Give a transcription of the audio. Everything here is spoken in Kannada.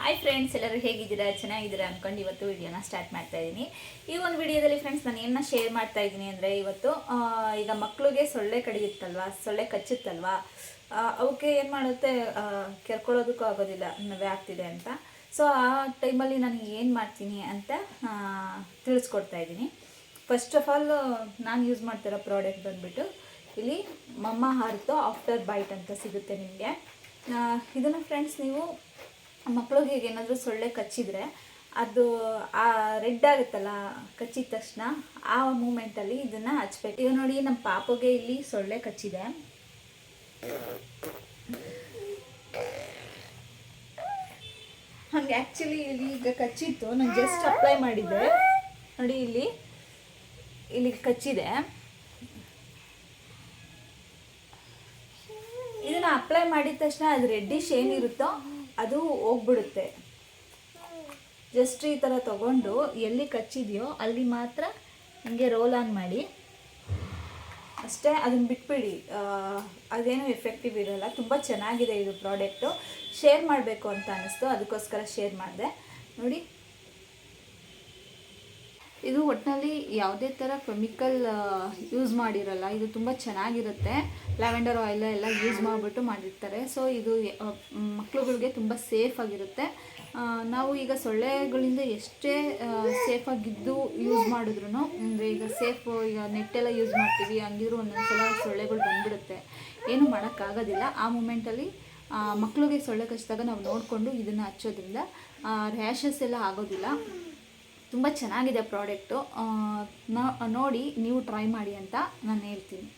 ಹಾಯ್ ಫ್ರೆಂಡ್ಸ್, ಎಲ್ಲರೂ ಹೇಗಿದ್ದೀರಾ? ಚೆನ್ನಾಗಿದ್ದೀರಾ ಅಂದ್ಕೊಂಡು ಇವತ್ತು ವಿಡಿಯೋನ ಸ್ಟಾರ್ಟ್ ಮಾಡ್ತಾ ಇದ್ದೀನಿ. ಈ ಒಂದು ವಿಡಿಯೋದಲ್ಲಿ ಫ್ರೆಂಡ್ಸ್ ನಾನು ಏನನ್ನ ಶೇರ್ ಮಾಡ್ತಾ ಇದ್ದೀನಿ ಅಂದರೆ, ಇವತ್ತು ಈಗ ಮಕ್ಕಳಿಗೆ ಸೊಳ್ಳೆ ಕಡಿಯುತ್ತಲ್ವಾ, ಸೊಳ್ಳೆ ಕಚ್ಚುತ್ತಲ್ವಾ, ಅವಕ್ಕೆ ಏನು ಮಾಡುತ್ತೆ, ಕೆರ್ಕೊಳ್ಳೋದಕ್ಕೂ ಆಗೋದಿಲ್ಲ, ನವೆ ಆಗ್ತಿದೆ ಅಂತ. ಸೊ ಆ ಟೈಮಲ್ಲಿ ನಾನು ಏನು ಮಾಡ್ತೀನಿ ಅಂತ ತಿಳಿಸ್ಕೊಡ್ತಾ ಇದ್ದೀನಿ. ಫಸ್ಟ್ ಆಫ್ ಆಲ್ ನಾನು ಯೂಸ್ ಮಾಡ್ತಿರೋ ಪ್ರಾಡಕ್ಟ್ ಬಂದುಬಿಟ್ಟು ಇಲ್ಲಿ ಮಮ್ಮ ಅರ್ತ್ ಆಫ್ಟರ್ ಬೈಟ್ ಅಂತ ಸಿಗುತ್ತೆ ನಿಮಗೆ. ಇದನ್ನು ಫ್ರೆಂಡ್ಸ್ ನೀವು ಮಕ್ಕಳಿಗೆ ಏನಾದರೂ ಸೊಳ್ಳೆ ಕಚ್ಚಿದರೆ ಅದು ಆ ರೆಡ್ ಆಗುತ್ತಲ್ಲ ಕಚ್ಚಿದ ತಕ್ಷಣ, ಆ ಮೂಮೆಂಟಲ್ಲಿ ಇದನ್ನು ಹಚ್ಬೇಕು. ಈಗ ನೋಡಿ, ನಮ್ಮ ಪಾಪುಗೆ ಇಲ್ಲಿ ಸೊಳ್ಳೆ ಕಚ್ಚಿದೆ. ಹಂಗೆ ಆ್ಯಕ್ಚುಲಿ ಇಲ್ಲಿ ಈಗ ಕಚ್ಚಿತ್ತು, ನಾನು ಜಸ್ಟ್ ಅಪ್ಲೈ ಮಾಡಿದ್ದೆ ನೋಡಿ, ಇಲ್ಲಿ ಕಚ್ಚಿದೆ. ಇದನ್ನು ಅಪ್ಲೈ ಮಾಡಿದ ತಕ್ಷಣ ಅದು ರೆಡ್ಡಿಶ್ ಏನಿರುತ್ತೋ ಅದು ಹೋಗ್ಬಿಡುತ್ತೆ. ಜಸ್ಟ್ ಈ ಥರ ತಗೊಂಡು ಎಲ್ಲಿ ಕಚ್ಚಿದೆಯೋ ಅಲ್ಲಿ ಮಾತ್ರ ಹಿಂಗೆ ರೋಲ್ ಆನ್ ಮಾಡಿ ಅಷ್ಟೇ, ಅದನ್ನು ಬಿಟ್ಬಿಡಿ. ಅದೇನು ಎಫೆಕ್ಟಿವ್ ಇರೋಲ್ಲ. ತುಂಬ ಚೆನ್ನಾಗಿದೆ ಇದು ಪ್ರಾಡಕ್ಟು. ಶೇರ್ ಮಾಡಬೇಕು ಅಂತ ಅನ್ನಿಸ್ತು, ಅದಕ್ಕೋಸ್ಕರ ಶೇರ್ ಮಾಡಿದೆ. ನೋಡಿ, ಇದು ಒಟ್ಟಿನಲ್ಲಿ ಯಾವುದೇ ಥರ ಕೆಮಿಕಲ್ ಯೂಸ್ ಮಾಡಿರಲ್ಲ. ಇದು ತುಂಬ ಚೆನ್ನಾಗಿರುತ್ತೆ. ಲ್ಯಾವೆಂಡರ್ ಆಯಿಲ್ ಎಲ್ಲ ಯೂಸ್ ಮಾಡಿಬಿಟ್ಟು ಮಾಡಿರ್ತಾರೆ. ಸೊ ಇದು ಮಕ್ಕಳುಗಳಿಗೆ ತುಂಬ ಸೇಫಾಗಿರುತ್ತೆ. ನಾವು ಈಗ ಸೊಳ್ಳೆಗಳಿಂದ ಎಷ್ಟೇ ಸೇಫಾಗಿದ್ದು ಯೂಸ್ ಮಾಡಿದ್ರು, ಅಂದರೆ ಈಗ ಈಗ ನೆಟ್ಟೆಲ್ಲ ಯೂಸ್ ಮಾಡ್ತೀವಿ, ಹಂಗಿದ್ರು ಒಂದೊಂದು ಸಲ ಸೊಳ್ಳೆಗಳು ಬಂದುಬಿಡುತ್ತೆ. ಏನೂ ಮಾಡೋಕ್ಕಾಗೋದಿಲ್ಲ. ಆ ಮೂಮೆಂಟಲ್ಲಿ ಮಕ್ಕಳಿಗೆ ಸೊಳ್ಳೆ ಕಚ್ಚಿದಾಗ ನಾವು ನೋಡಿಕೊಂಡು ಇದನ್ನು ಹಚ್ಚೋದ್ರಿಂದ ರ್ಯಾಷಸ್ ಎಲ್ಲ ಆಗೋದಿಲ್ಲ. ತುಂಬ ಚೆನ್ನಾಗಿದೆ ಪ್ರಾಡಕ್ಟು. ನೋಡಿ, ನೀವು ಟ್ರೈ ಮಾಡಿ ಅಂತ ನಾನು ಹೇಳ್ತೀನಿ.